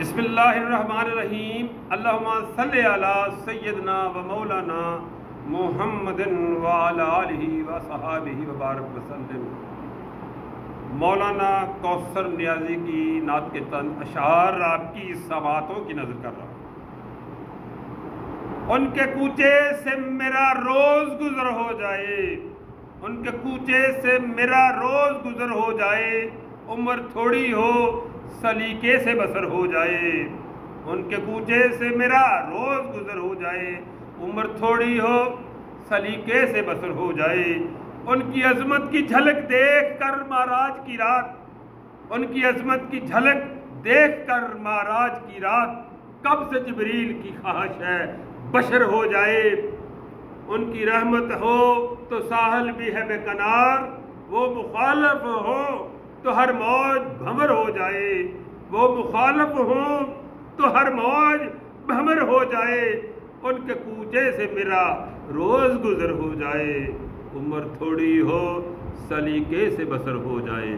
بسم اللہ الرحمن الرحیم اللہم صلی علی سیدنا و مولانا محمد وعلی آلہ و صحابہ وبارک وسلم۔ مولانا کوثر نیازی کی نعت کے چند اشعار آپ کی سماعتوں کی نظر کر رہا ہوں۔ ان کے کوچے سے میرا روز گزر ہو جائے، ان کے کوچے سے میرا روز گزر ہو جائے، عمر تھوڑی ہو سلیقے سے بسر ہو جائے۔ ان کے کوچے سے میرا روز گزر ہو جائے، عمر تھوڑی ہو سلیقے سے بسر ہو جائے۔ ان کی عظمت کی جھلک دیکھ کر معراج کی رات، ان کی عظمت کی جھلک دیکھ کر معراج کی رات، کب سے جبریل کی خواہش ہے بشر ہو جائے۔ ان کی رحمت ہو تو ساحل بھی ہے بے کنار، وہ مخالف ہو تو ہر موج بھمر ہو جائے، وہ مخالف ہو تو ہر موج بھمر ہو جائے۔ ان کے کوچے سے میرا روز گزر ہو جائے، عمر تھوڑی ہو سلیقے سے بسر ہو جائے۔